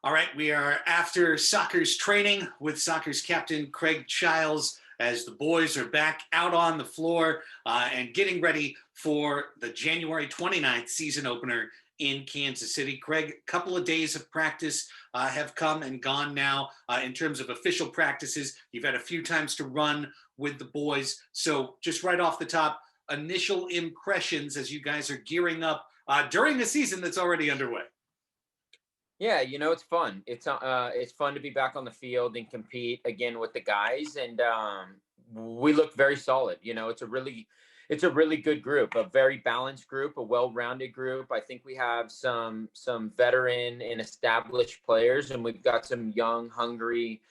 All right, we are after soccer's training with soccer's captain Kraig Chiles as the boys are back out on the floor and getting ready for the January 29th season opener in Kansas City. Kraig, a couple of days of practice have come and gone now in terms of official practices. You've had a few times to run with the boys. So just right off the top, initial impressions as you guys are gearing up during a season that's already underway. Yeah, it's fun. It's fun to be back on the field and compete again with the guys, and we look very solid. It's a really good group, a very balanced group, a well-rounded group. I think we have some veteran and established players, and we've got some young, hungry,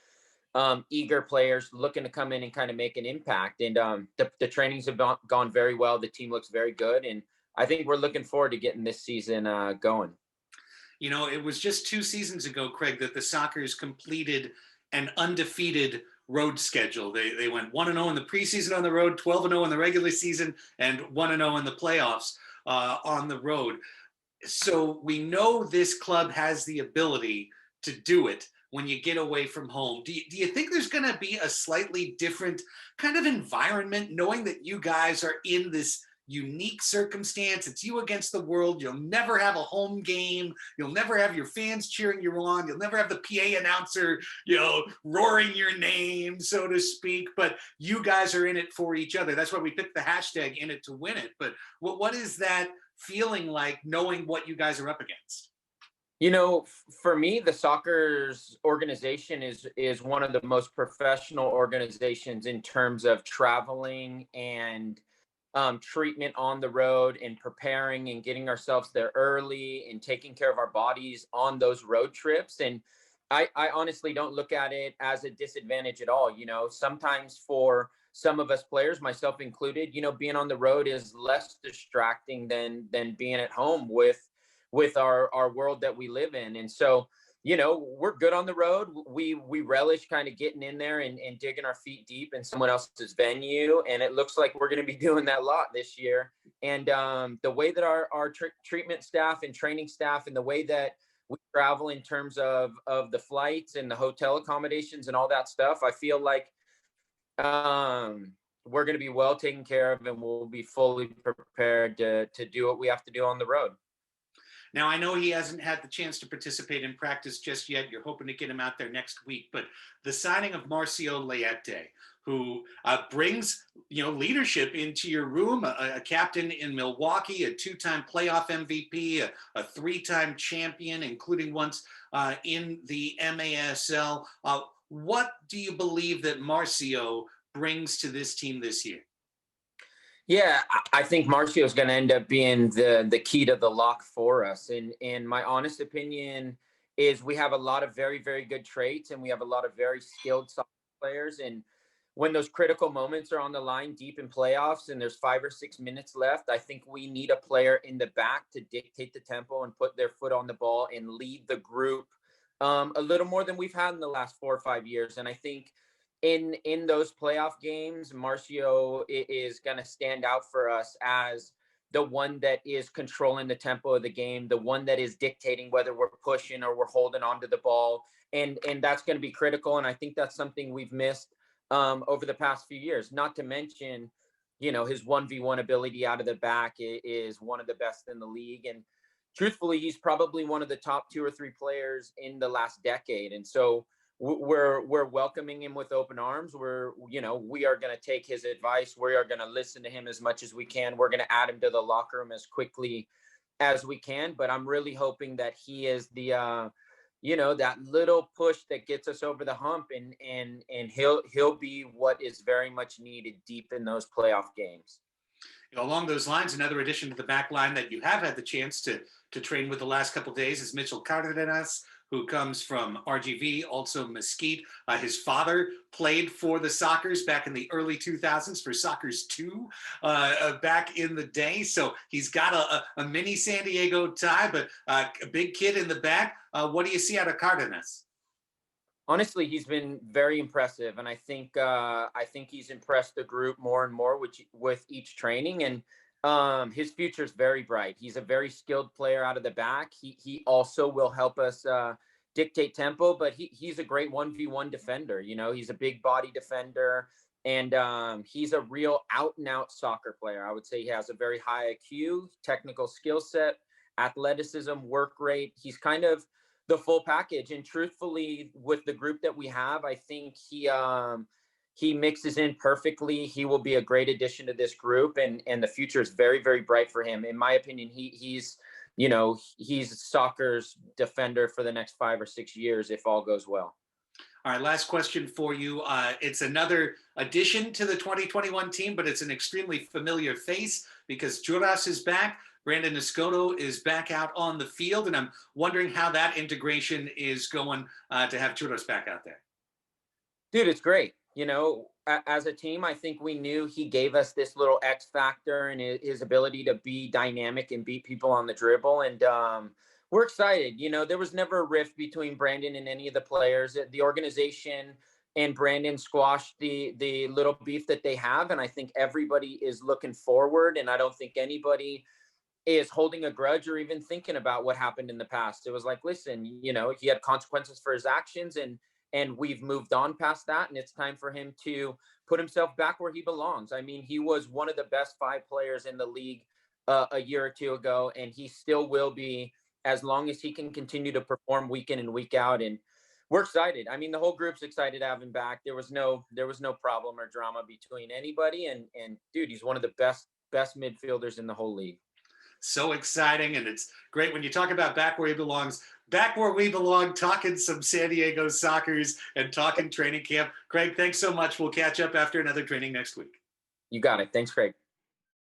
eager players looking to come in and kind of make an impact. And the trainings have gone very well. The team looks very good, and I think we're looking forward to getting this season going. You know, it was just 2 seasons ago, Kraig, that the Sockers completed an undefeated road schedule. They went 1-0 in the preseason on the road, 12-0 in the regular season, and 1-0 in the playoffs on the road. So we know this club has the ability to do it when you get away from home. Do you think there's going to be a slightly different kind of environment, knowing that you guys are in this unique circumstance? It's you against the world. You'll never have a home game. You'll never have your fans cheering you on. You'll never have the PA announcer, roaring your name, so to speak. But you guys are in it for each other. That's why we picked the hashtag in it to win it. But what is that feeling like, knowing what you guys are up against? For me, the soccer's organization is one of the most professional organizations in terms of traveling and treatment on the road and preparing and getting ourselves there early and taking care of our bodies on those road trips. And I honestly don't look at it as a disadvantage at all. Sometimes for some of us players, myself included, being on the road is less distracting than being at home with our world that we live in. And so we're good on the road. We relish kind of getting in there and digging our feet deep in someone else's venue. And it looks like we're going to be doing that a lot this year. And the way that our treatment staff and training staff and the way that we travel in terms of the flights and the hotel accommodations and all that stuff, I feel like we're going to be well taken care of, and we'll be fully prepared to do what we have to do on the road. Now, I know he hasn't had the chance to participate in practice just yet. You're hoping to get him out there next week. But the signing of Marcio Leite, who brings leadership into your room, a captain in Milwaukee, a 2-time playoff MVP, a 3-time champion, including once in the MASL. What do you believe that Marcio brings to this team this year? Yeah, I think Marcio is going to end up being the key to the lock for us. And my honest opinion is we have a lot of very, very good traits, and we have a lot of very skilled soccer players. And when those critical moments are on the line deep in playoffs and there's 5 or 6 minutes left, I think we need a player in the back to dictate the tempo and put their foot on the ball and lead the group a little more than we've had in the last 4 or 5 years. And I think in those playoff games, Marcio is going to stand out for us as the one that is controlling the tempo of the game, the one that is dictating whether we're pushing or we're holding onto the ball. And that's going to be critical. And I think that's something we've missed over the past few years, not to mention, his 1v1 ability out of the back is one of the best in the league. And truthfully, he's probably one of the top 2 or 3 players in the last decade. And so we're welcoming him with open arms. We are going to take his advice. We are going to listen to him as much as we can. We're going to add him to the locker room as quickly as we can. But I'm really hoping that he is the, that little push that gets us over the hump, and he'll be what is very much needed deep in those playoff games. Along those lines, another addition to the back line that you have had the chance to train with the last couple of days is Mitchell Cardenas, who comes from RGV, also Mesquite. His father played for the Sockers back in the early 2000s for Sockers 2 back in the day. So he's got a mini San Diego tie, but a big kid in the back. What do you see out of Cardenas? Honestly, he's been very impressive, and I think he's impressed the group more and more with each training. And his future is very bright. He's a very skilled player out of the back. He also will help us dictate tempo, but he's a great 1v1 defender. You know, he's a big body defender, and he's a real out and out soccer player. I would say he has a very high IQ, technical skill set, athleticism, work rate. He's kind of the full package. And truthfully, with the group that we have, I think he mixes in perfectly. He will be a great addition to this group, and the future is very, very bright for him. In my opinion, he's soccer's defender for the next 5 or 6 years if all goes well. All right, last question for you. It's another addition to the 2021 team, but it's an extremely familiar face because Juras is back. Brandon Escoto is back out on the field, and I'm wondering how that integration is going to have Juras back out there. Dude, it's great. You know, as a team, I think we knew he gave us this little X factor and his ability to be dynamic and beat people on the dribble. And we're excited. You know, there was never a rift between Brandon and any of the players. The organization and Brandon squashed the little beef that they have. And I think everybody is looking forward. And I don't think anybody is holding a grudge or even thinking about what happened in the past. It was like, listen, you know, he had consequences for his actions, and we've moved on past that, and it's time for him to put himself back where he belongs. I mean, he was one of the best 5 players in the league a year or two ago, and he still will be as long as he can continue to perform week in and week out. And we're excited. I mean, the whole group's excited to have him back. There was no problem or drama between anybody. And dude, he's one of the best midfielders in the whole league. So exciting, and it's great when you talk about back where he belongs. Back where we belong, talking some San Diego Sockers and talking training camp. Kraig, thanks so much. We'll catch up after another training next week. You got it. Thanks, Kraig.